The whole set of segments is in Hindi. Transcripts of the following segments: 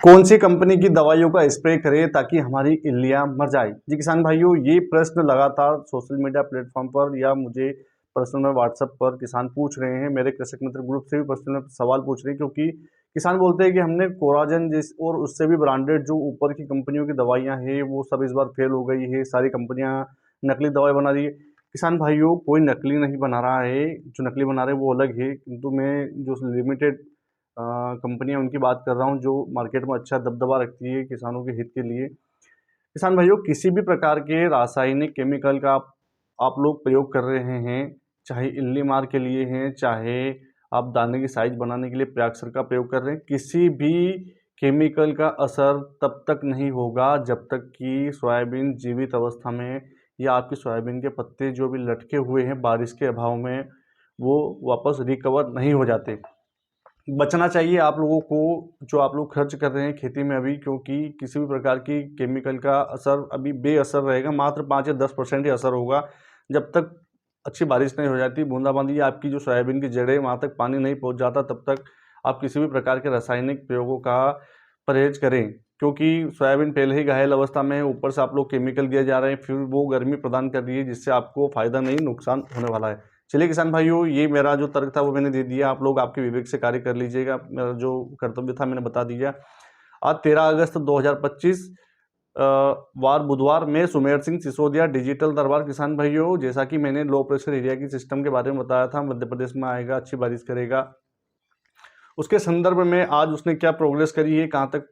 कौन सी कंपनी की दवाइयों का स्प्रे करें ताकि हमारी इल्लियां मर जाए। जी किसान भाइयों, ये प्रश्न लगातार सोशल मीडिया प्लेटफॉर्म पर या मुझे पर्सनल में व्हाट्सएप पर किसान पूछ रहे हैं। मेरे कृषक मित्र ग्रुप से भी पर्सनल सवाल पूछ रहे हैं, क्योंकि किसान बोलते हैं कि हमने कोराजन जिस और उससे भी ब्रांडेड जो ऊपर की कंपनियों की दवाइयाँ हैं वो सब इस बार फेल हो गई है। सारी कंपनियाँ नकली दवाई बना रही है। किसान भाइयों, कोई नकली नहीं बना रहा है, जो नकली बना रहे हैं वो अलग है, किंतु मैं जो लिमिटेड कंपनियां उनकी बात कर रहा हूं जो मार्केट में अच्छा दबदबा रखती है किसानों के हित के लिए। किसान भाइयों, किसी भी प्रकार के रासायनिक केमिकल का आप लोग प्रयोग कर रहे हैं, चाहे इल्ली मार के लिए हैं, चाहे आप दाने की साइज बनाने के लिए प्रयाक्सर का प्रयोग कर रहे हैं, किसी भी केमिकल का असर तब तक नहीं होगा जब तक कि सोयाबीन जीवित अवस्था में या आपकी सोयाबीन के पत्ते जो भी लटके हुए हैं बारिश के अभाव में वो वापस रिकवर नहीं हो जाते। बचना चाहिए आप लोगों को जो आप लोग खर्च कर रहे हैं खेती में अभी, क्योंकि किसी भी प्रकार की केमिकल का असर अभी बेअसर रहेगा। मात्र 5 या 10% ही असर होगा जब तक अच्छी बारिश नहीं हो जाती, बूंदाबांदी आपकी जो सोयाबीन की जड़ें वहाँ तक पानी नहीं पहुँच जाता, तब तक आप किसी भी प्रकार के रासायनिक प्रयोगों का परहेज करें। क्योंकि सोयाबीन पहले ही घायल अवस्था में है, ऊपर से आप लोग केमिकल दिए जा रहे हैं, फिर वो गर्मी प्रदान कर रही है जिससे आपको फ़ायदा नहीं नुकसान होने वाला है। चलिए किसान भाइयों, ये मेरा जो तर्क था वो मैंने दे दिया, आप लोग आपके विवेक से कार्य कर लीजिएगा। मेरा जो कर्तव्य था मैंने बता दिया। आज 13 अगस्त 2025 वार बुधवार में सुमेर सिंह सिसोदिया, डिजिटल दरबार। किसान भाइयों, जैसा कि मैंने लो प्रेशर एरिया की सिस्टम के बारे में बताया था, मध्य प्रदेश में आएगा, अच्छी बारिश करेगा, उसके संदर्भ में आज उसने क्या प्रोग्रेस करी है, कहाँ तक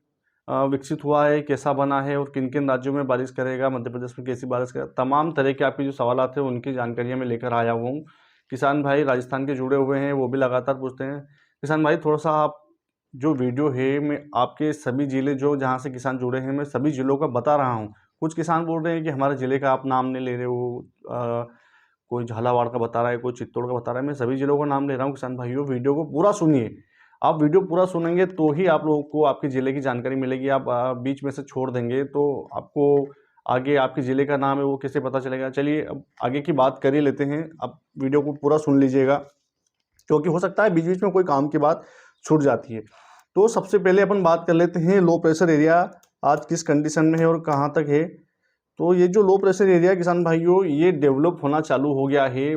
विकसित हुआ है, कैसा बना है और किन किन राज्यों में बारिश करेगा, मध्य प्रदेश में कैसी बारिश करेगा, तमाम तरह के आपके जो सवाल थे उनकी जानकारियाँ मैं लेकर आया हुआ हूँ। किसान भाई राजस्थान के जुड़े हुए हैं, वो भी लगातार पूछते हैं। किसान भाई, थोड़ा सा आप जो वीडियो है मैं आपके सभी ज़िले जो जहाँ से किसान जुड़े हैं मैं सभी ज़िलों का बता रहा हूँ। कुछ किसान बोल रहे हैं कि हमारे ज़िले का आप नाम नहीं ले रहे हो, कोई झालावाड़ का बता रहा है, कोई चित्तौड़ का बता रहा है। मैं सभी ज़िलों का नाम ले रहा हूँ। किसान भाइयों, वीडियो को पूरा सुनिए। आप वीडियो पूरा सुनेंगे तो ही आप लोगों को आपके ज़िले की जानकारी मिलेगी। आप बीच में से छोड़ देंगे तो आपको आगे आपके ज़िले का नाम है वो कैसे पता चलेगा। चलिए अब आगे की बात कर ही लेते हैं। आप वीडियो को पूरा सुन लीजिएगा, क्योंकि हो सकता है बीच बीच में कोई काम की बात छूट जाती है। तो सबसे पहले अपन बात कर लेते हैं लो प्रेशर एरिया आज किस कंडीशन में है और कहाँ तक है। तो ये जो लो प्रेशर एरिया किसान भाइयों, ये डेवलप होना चालू हो गया है,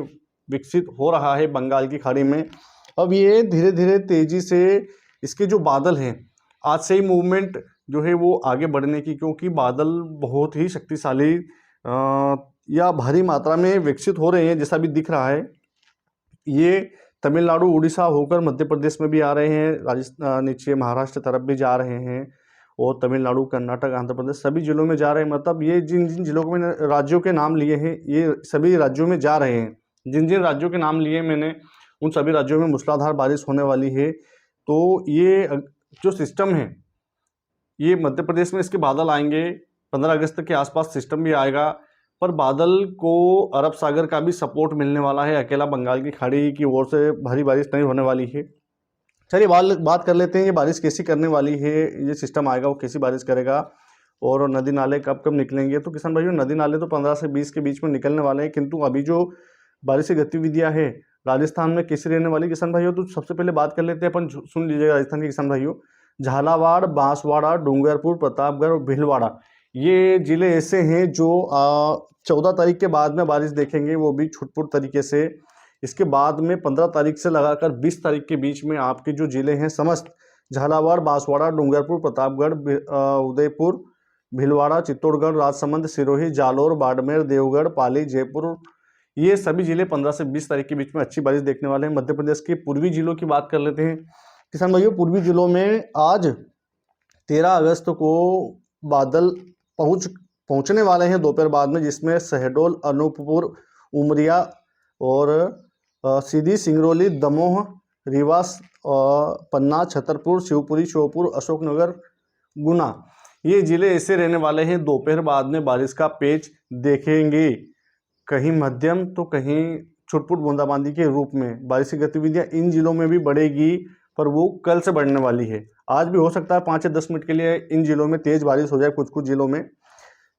विकसित हो रहा है बंगाल की खाड़ी में। अब ये धीरे धीरे तेजी से इसके जो बादल हैं, आज से ही मूवमेंट जो है वो आगे बढ़ने की, क्योंकि बादल बहुत ही शक्तिशाली या भारी मात्रा में विकसित हो रहे हैं जैसा भी दिख रहा है। ये तमिलनाडु उड़ीसा होकर मध्य प्रदेश में भी आ रहे हैं, राजस्थान नीचे महाराष्ट्र तरफ भी जा रहे हैं और तमिलनाडु, कर्नाटक, आंध्र प्रदेश सभी जिलों में जा रहे हैं। मतलब ये जिन जिन जिलों को मैंने राज्यों के नाम लिए हैं ये सभी राज्यों में जा रहे हैं। जिन जिन राज्यों के नाम लिए मैंने उन सभी राज्यों में मूसलाधार बारिश होने वाली है। तो ये जो सिस्टम है ये मध्य प्रदेश में इसके बादल आएंगे, 15 अगस्त के आसपास सिस्टम भी आएगा, पर बादल को अरब सागर का भी सपोर्ट मिलने वाला है, अकेला बंगाल की खाड़ी की ओर से भारी बारिश नहीं होने वाली है। चलिए बात कर लेते हैं ये बारिश कैसी करने वाली है, ये सिस्टम आएगा वो कैसी बारिश करेगा और नदी नाले कब कब निकलेंगे। तो किसान भाइयों, नदी नाले तो 15 से 20 के बीच में निकलने वाले हैं, किंतु अभी जो बारिश की गतिविधियां है राजस्थान में कैसी रहने वाली किसान भाइयों, तो सबसे पहले बात कर लेते हैं अपन। सुन लीजिएगा राजस्थान के किसान भाइयों, झालावाड़, बांसवाड़ा, डूंगरपुर, प्रतापगढ़ और भीलवाड़ा ये जिले ऐसे हैं जो 14 तारीख के बाद में बारिश देखेंगे, वो भी छुटपुट तरीके से। इसके बाद में 15 तारीख से लगाकर 20 तारीख के बीच में आपके जो जिले हैं समस्त झालावाड़, बांसवाड़ा, डूंगरपुर, प्रतापगढ़, उदयपुर, भीलवाड़ा, चित्तौड़गढ़, राजसमंद, सिरोही, जालौर, बाड़मेर, देवगढ़, पाली, जयपुर, ये सभी जिले 15 से 20 तारीख के बीच में अच्छी बारिश देखने वाले हैं। मध्य प्रदेश के पूर्वी जिलों की बात कर लेते हैं किसान भाइयों। पूर्वी जिलों में आज 13 अगस्त को बादल पहुंचने वाले हैं दोपहर बाद में, जिसमें शहडोल, अनूपपुर, उमरिया और सीधी, सिंगरौली, दमोह, रीवा, पन्ना, छतरपुर, शिवपुरी, श्योपुर, अशोकनगर, गुना ये जिले ऐसे रहने वाले हैं दोपहर बाद में बारिश का पेच देखेंगे, कहीं मध्यम तो कहीं छुटपुट बूंदाबांदी के रूप में। बारिश की गतिविधियां इन जिलों में भी बढ़ेगी, पर वो कल से बढ़ने वाली है। आज भी हो सकता है 5 या 10 मिनट के लिए इन जिलों में तेज बारिश हो जाए कुछ कुछ जिलों में।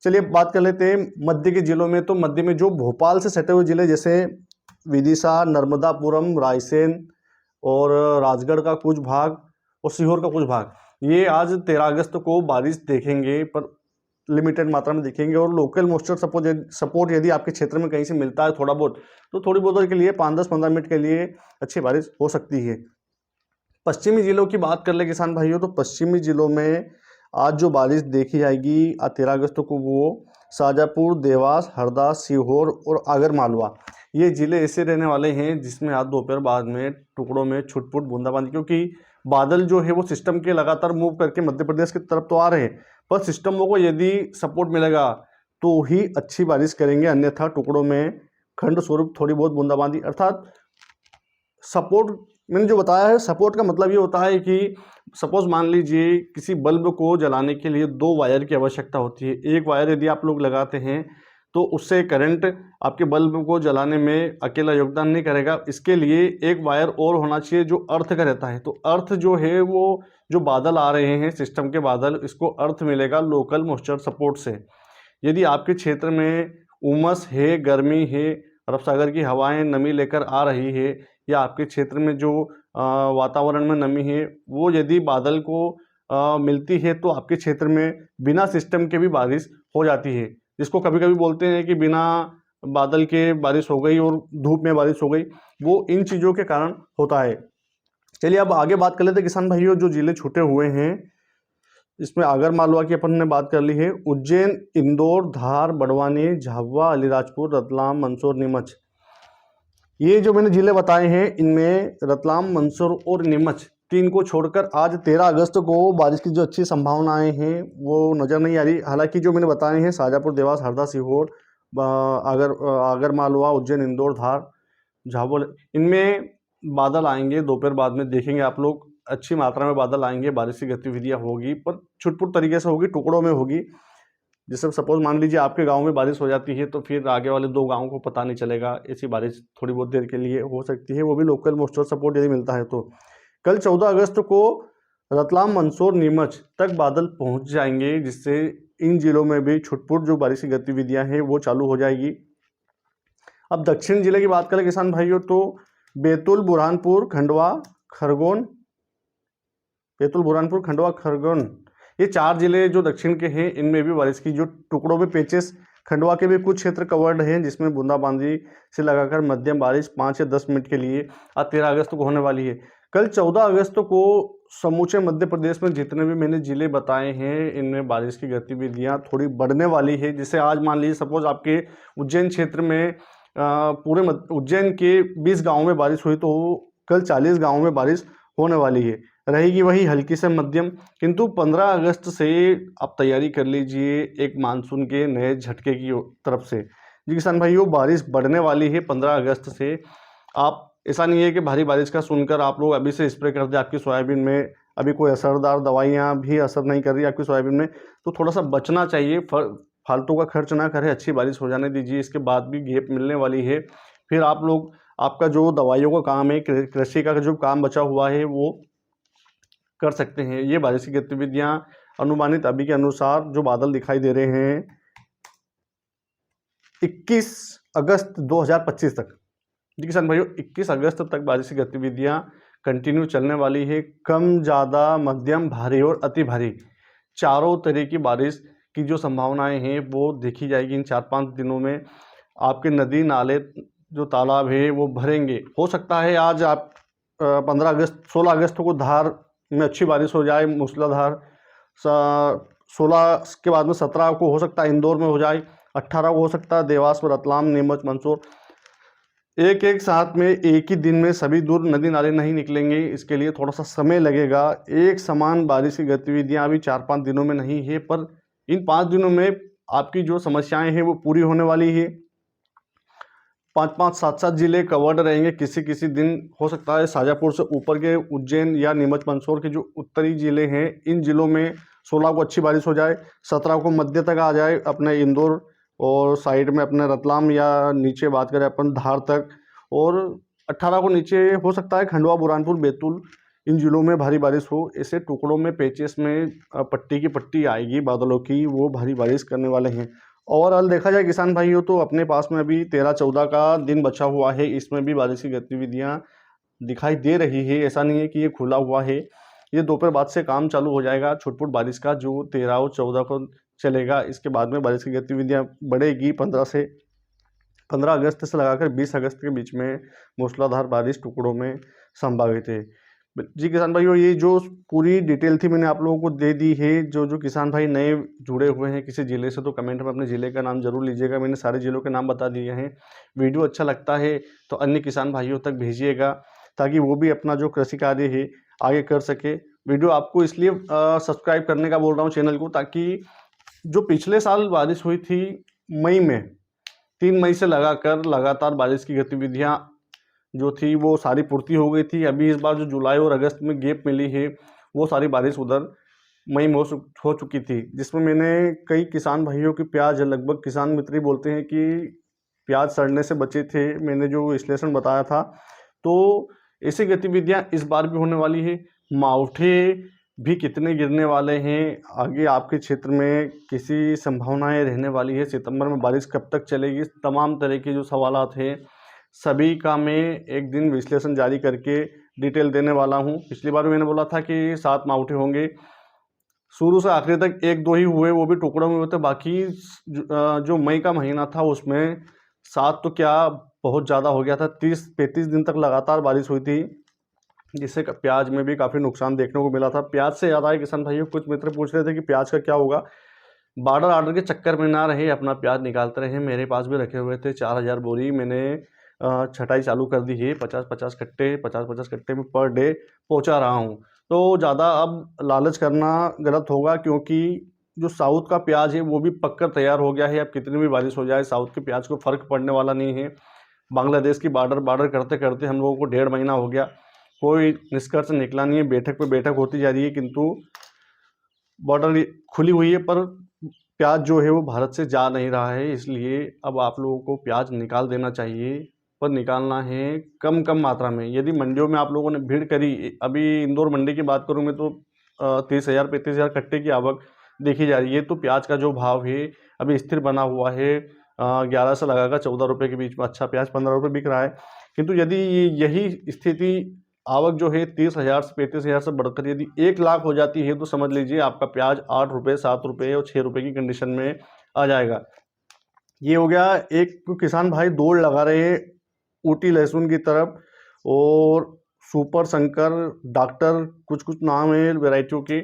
चलिए बात कर लेते हैं मध्य के जिलों में। तो मध्य में जो भोपाल से सटे हुए जिले जैसे विदिशा, नर्मदापुरम, रायसेन और राजगढ़ का कुछ भाग और सीहोर का कुछ भाग, ये आज 13 अगस्त को बारिश देखेंगे, पर लिमिटेड मात्रा में दिखेंगे। और लोकल मॉइस्चर सपोर्ट यदि आपके क्षेत्र में कहीं से मिलता है थोड़ा बहुत, तो थोड़ी बहुत देर के लिए 5-10-15 मिनट के लिए अच्छी बारिश हो सकती है। पश्चिमी जिलों की बात कर ले किसान भाइयों, तो पश्चिमी जिलों में आज जो बारिश देखी जाएगी 13 अगस्त को, वो शाजापुर, देवास, हरदा, सीहोर और आगर मालवा, ये जिले ऐसे रहने वाले हैं जिसमें आज दोपहर बाद में टुकड़ों में छुटपुट बूंदाबांदी, क्योंकि बादल जो है वो सिस्टम के लगातार मूव करके मध्य प्रदेश की तरफ तो आ रहे हैं, पर सिस्टमों को यदि सपोर्ट मिलेगा तो ही अच्छी बारिश करेंगे, अन्यथा टुकड़ों में खंड स्वरूप थोड़ी बहुत बूंदाबांदी। अर्थात सपोर्ट मैंने जो बताया है, सपोर्ट का मतलब ये होता है कि सपोज मान लीजिए किसी बल्ब को जलाने के लिए 2 वायर की आवश्यकता होती है। एक वायर यदि आप लोग लगाते हैं तो उससे करंट आपके बल्ब को जलाने में अकेला योगदान नहीं करेगा, इसके लिए एक वायर और होना चाहिए जो अर्थ का रहता है। तो अर्थ जो है वो जो बादल आ रहे हैं सिस्टम के बादल, इसको अर्थ मिलेगा लोकल मॉइस्चर सपोर्ट से। यदि आपके क्षेत्र में उमस है, गर्मी है, अरब सागर की हवाएं नमी लेकर आ रही है, या आपके क्षेत्र में जो वातावरण में नमी है वो यदि बादल को मिलती है, तो आपके क्षेत्र में बिना सिस्टम के भी बारिश हो जाती है, जिसको कभी कभी बोलते हैं कि बिना बादल के बारिश हो गई और धूप में बारिश हो गई, वो इन चीज़ों के कारण होता है। चलिए अब आगे बात कर लेते हैं किसान भाइयों, जो जिले छूटे हुए हैं इसमें आगर मालवा की अपन ने बात कर ली है। उज्जैन, इंदौर, धार, बड़वानी, झाबुआ, अलीराजपुर, रतलाम, मंदसौर, नीमच, ये जो मैंने जिले बताए हैं इनमें रतलाम, मंदसौर और नीमच, तीन को छोड़कर आज 13 अगस्त को बारिश की जो अच्छी संभावनाएं हैं वो नज़र नहीं आ रही। हालांकि जो मैंने बताए हैं शाजापुर, देवास, हरदा, सीहोर, आगर मालवा, उज्जैन, इंदौर, धार, झाबुआ, इनमें बादल आएंगे दोपहर बाद में, देखेंगे आप लोग अच्छी मात्रा में बादल आएंगे, बारिश की गतिविधियां होगी, पर छुटपुट तरीके से होगी, टुकड़ों में होगी। जैसे सपोज मान लीजिए आपके गांव में बारिश हो जाती है तो फिर आगे वाले 2 गांवों को पता नहीं चलेगा, ऐसी बारिश थोड़ी बहुत देर के लिए हो सकती है, वो भी लोकल मॉइस्चर सपोर्ट यदि मिलता है तो। कल 14 अगस्त को रतलाम, मंदसौर, नीमच तक बादल पहुंच जाएंगे, जिससे इन जिलों में भी छुटपुट जो बारिश की गतिविधियां हैं वो चालू हो जाएगी। अब दक्षिण जिले की बात करें किसान भाइयों, तो बैतूल, बुरहानपुर, खंडवा, खरगोन, ये 4 जिले जो दक्षिण के हैं इनमें भी बारिश की जो टुकड़ों में पेचेस, खंडवा के भी कुछ क्षेत्र कवर्ड हैं जिसमें बूंदाबांदी से लगाकर मध्यम बारिश 5 या 10 मिनट के लिए आज 13 अगस्त को होने वाली है। कल 14 अगस्त को समूचे मध्य प्रदेश में जितने भी मैंने जिले बताए हैं इनमें बारिश की गतिविधियां थोड़ी बढ़ने वाली है। जैसे आज मान लीजिए सपोज आपके उज्जैन क्षेत्र में पूरे उज्जैन के 20 गाँव में बारिश हुई, तो कल 40 गाँव में बारिश होने वाली है, रहेगी वही हल्की से मध्यम। किंतु 15 अगस्त से आप तैयारी कर लीजिए एक मानसून के नए झटके की तरफ से। जी किसान भाइयों, बारिश बढ़ने वाली है 15 अगस्त से। आप ऐसा नहीं है कि भारी बारिश का सुनकर आप लोग अभी से स्प्रे कर दें आपकी सोयाबीन में, अभी कोई असरदार दवाइयाँ भी असर नहीं कर रही आपकी सोयाबीन में, तो थोड़ा सा बचना चाहिए, फालतू का खर्च ना करें, अच्छी बारिश हो जाने दीजिए, इसके बाद भी गैप मिलने वाली है। फिर आप लोग आपका जो दवाइयों का काम है, कृषि का जो काम बचा हुआ है वो कर सकते हैं। ये बारिश की गतिविधियां अनुमानित अभी के अनुसार जो बादल दिखाई दे रहे हैं 21 अगस्त 2025 तक। जी किसान भाइयों, 21 अगस्त तक बारिश की गतिविधियां कंटिन्यू चलने वाली है। कम, ज़्यादा, मध्यम, भारी और अति भारी, चारों तरह की बारिश की जो संभावनाएं हैं वो देखी जाएगी। इन 4-5 दिनों में आपके नदी नाले जो तालाब है वो भरेंगे। हो सकता है आज आप 15 अगस्त 16 अगस्त को धार में अच्छी बारिश हो जाए मूसलाधार, 16 के बाद में 17 को हो सकता है इंदौर में हो जाए, 18 को हो सकता है देवास में, रतलाम, नीमच, मंदसौर। एक साथ में एक ही दिन में सभी दूर नदी नाले नहीं निकलेंगे, इसके लिए थोड़ा सा समय लगेगा। एक समान बारिश की गतिविधियां अभी 4-5 दिनों में नहीं है, पर इन 5 दिनों में आपकी जो समस्याएं हैं वो पूरी होने वाली है। 5-5, 7-7 जिले कवर्ड रहेंगे। किसी किसी दिन हो सकता है शाजापुर से ऊपर के उज्जैन या नीमच, मंदसौर के जो उत्तरी जिले हैं इन जिलों में 16 को अच्छी बारिश हो जाए, 17 को मध्य तक आ जाए अपने इंदौर, और साइड में अपने रतलाम या नीचे बात करें अपन धार तक, और 18 को नीचे हो सकता है खंडवा, बुरहानपुर, बैतूल, इन जिलों में भारी बारिश हो। ऐसे टुकड़ों में पेचेस में पट्टी की पट्टी आएगी बादलों की, वो भारी बारिश करने वाले हैं। ओवरऑल देखा जाए किसान भाइयों तो अपने पास में अभी 13-14 का दिन बचा हुआ है, इसमें भी बारिश की गतिविधियां दिखाई दे रही है। ऐसा नहीं है कि ये खुला हुआ है, ये दोपहर बाद से काम चालू हो जाएगा छुटपुट बारिश का, जो 13 और 14 को चलेगा। इसके बाद में बारिश की गतिविधियां बढ़ेगी। 15 अगस्त से लगाकर 20 अगस्त के बीच में मूसलाधार बारिश टुकड़ों में संभावित है। जी किसान भाइयों, ये जो पूरी डिटेल थी मैंने आप लोगों को दे दी है। जो जो किसान भाई नए जुड़े हुए हैं किसी ज़िले से, तो कमेंट में अपने ज़िले का नाम जरूर लीजिएगा। मैंने सारे ज़िलों के नाम बता दिए हैं। वीडियो अच्छा लगता है तो अन्य किसान भाइयों तक भेजिएगा, ताकि वो भी अपना जो कृषि कार्य है आगे कर सके। वीडियो आपको इसलिए सब्सक्राइब करने का बोल रहा हूँ चैनल को, ताकि जो पिछले साल बारिश हुई थी मई में, 3 मई से लगातार बारिश की गतिविधियां जो थी वो सारी पूर्ति हो गई थी। अभी इस बार जो जुलाई और अगस्त में गैप मिली है, वो सारी बारिश उधर मई में हो चुकी थी, जिसमें मैंने कई किसान भाइयों की प्याज, लगभग किसान मित्र ही बोलते हैं कि प्याज सड़ने से बचे थे। मैंने जो विश्लेषण बताया था, तो ऐसी गतिविधियां इस बार भी होने वाली है। मावठे भी कितने गिरने वाले हैं, आगे आपके क्षेत्र में किसी संभावनाएं रहने वाली है, सितंबर में बारिश कब तक चलेगी, तमाम तरह के जो सवालात हैं सभी का मैं एक दिन विश्लेषण जारी करके डिटेल देने वाला हूं। पिछली बार भी मैंने बोला था कि 7 मावठे होंगे, शुरू से आखिरी तक 1-2 ही हुए, वो भी टुकड़ों में होते। बाकी जो मई का महीना था उसमें 7 तो क्या बहुत ज़्यादा हो गया था। 30-35 दिन तक लगातार बारिश हुई थी, जिससे प्याज में भी काफ़ी नुकसान देखने को मिला था। प्याज से याद आया किसान भाइयों, कुछ मित्र पूछ रहे थे कि प्याज का क्या होगा। बॉर्डर ऑर्डर के चक्कर में ना रहे, अपना प्याज निकालते रहे। मेरे पास भी रखे हुए थे 4000 बोरी, मैंने छटाई चालू कर दी है। 50-50 कट्टे में पर डे पहुंचा रहा हूं। तो ज़्यादा अब लालच करना गलत होगा, क्योंकि जो साउथ का प्याज है वो भी पककर तैयार हो गया है। अब कितनी भी बारिश हो जाए, साउथ के प्याज को फ़र्क पड़ने वाला नहीं है। बांग्लादेश की बॉर्डर करते करते हम लोगों को 1.5 महीना हो गया, कोई निष्कर्ष निकला नहीं है। बैठक पे बैठक होती जा रही है, किंतु बॉर्डर खुली हुई है, पर प्याज जो है वो भारत से जा नहीं रहा है। इसलिए अब आप लोगों को प्याज निकाल देना चाहिए, पर निकालना है कम कम मात्रा में। यदि मंडियों में आप लोगों ने भीड़ करी, अभी इंदौर मंडी की बात करूँ मैं तो 30,000-35,000 कट्टे की आवक देखी जा रही है। तो प्याज का जो भाव है अभी स्थिर बना हुआ है, 11 से लगाकर 14 रुपये के बीच में। अच्छा प्याज 15 रुपये बिक रहा है, किंतु यदि यही स्थिति आवक जो है 30,000 से 35,000 से बढ़कर यदि 1 लाख हो जाती है, तो समझ लीजिए आपका प्याज 8 रुपये, 7 रुपये और 6 रुपये की कंडीशन में आ जाएगा। ये हो गया। एक किसान भाई दौड़ लगा रहे हैं ऊटी लहसुन की तरफ, और सुपर शंकर, डॉक्टर, कुछ कुछ नाम है वेराइटियों के।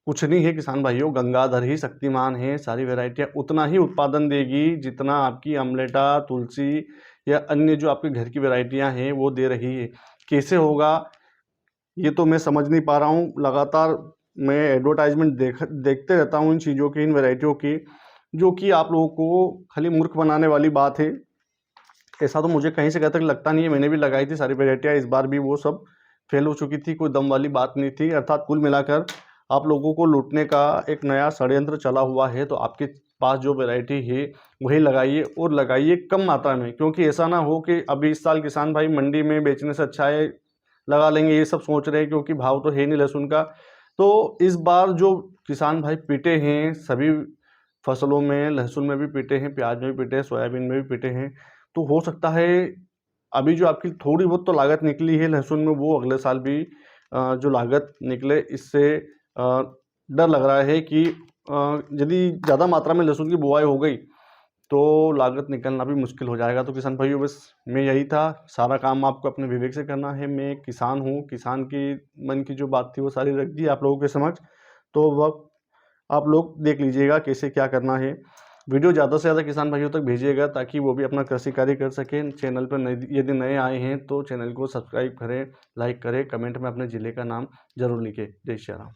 कुछ नहीं है किसान भाइयों, गंगाधर ही शक्तिमान है। सारी वेराइटियाँ उतना ही उत्पादन देगी जितना आपकी अमलेटा, तुलसी या अन्य जो आपके घर की वेराइटियाँ हैं वो दे रही है। कैसे होगा ये तो मैं समझ नहीं पा रहा हूँ। लगातार मैं एडवर्टाइजमेंट देखते रहता हूँ इन चीज़ों की, इन वेराइटियों की, जो कि आप लोगों को खाली मूर्ख बनाने वाली बात है। ऐसा तो मुझे कहीं से कहीं तक लगता नहीं है। मैंने भी लगाई थी सारी वेराइटियाँ, इस बार भी वो सब फेल हो चुकी थी, कोई दम वाली बात नहीं थी। अर्थात कुल मिलाकर आप लोगों को लूटने का एक नया षड्यंत्र चला हुआ है। तो आपके पास जो वैरायटी है वही लगाइए, और लगाइए कम मात्रा में, क्योंकि ऐसा ना हो कि अभी इस साल किसान भाई मंडी में बेचने से अच्छा है लगा लेंगे, ये सब सोच रहे हैं, क्योंकि भाव तो है नहीं लहसुन का। तो इस बार जो किसान भाई पिटे हैं सभी फसलों में, लहसुन में भी पिटे हैं, प्याज में भी पिटे हैं, सोयाबीन में भी पिटे हैं। तो हो सकता है अभी जो आपकी थोड़ी बहुत तो लागत निकली है लहसुन में, वो अगले साल भी जो लागत निकले। इससे डर लग रहा है कि यदि ज़्यादा मात्रा में लहसुन की बुआई हो गई तो लागत निकलना भी मुश्किल हो जाएगा। तो किसान भाइयों बस मैं यही था, सारा काम आपको अपने विवेक से करना है। मैं किसान हूँ, किसान की मन की जो बात थी वो सारी रख दी आप लोगों के समक्ष। तो वह आप लोग देख लीजिएगा कैसे क्या करना है। वीडियो ज़्यादा से ज़्यादा किसान भाइयों तक भेजिएगा, ताकि वो भी अपना कृषि कार्य कर सकें। चैनल पर यदि नए आए हैं तो चैनल को सब्सक्राइब करें, लाइक करें, कमेंट में अपने ज़िले का नाम जरूर लिखें। जय श्री राम।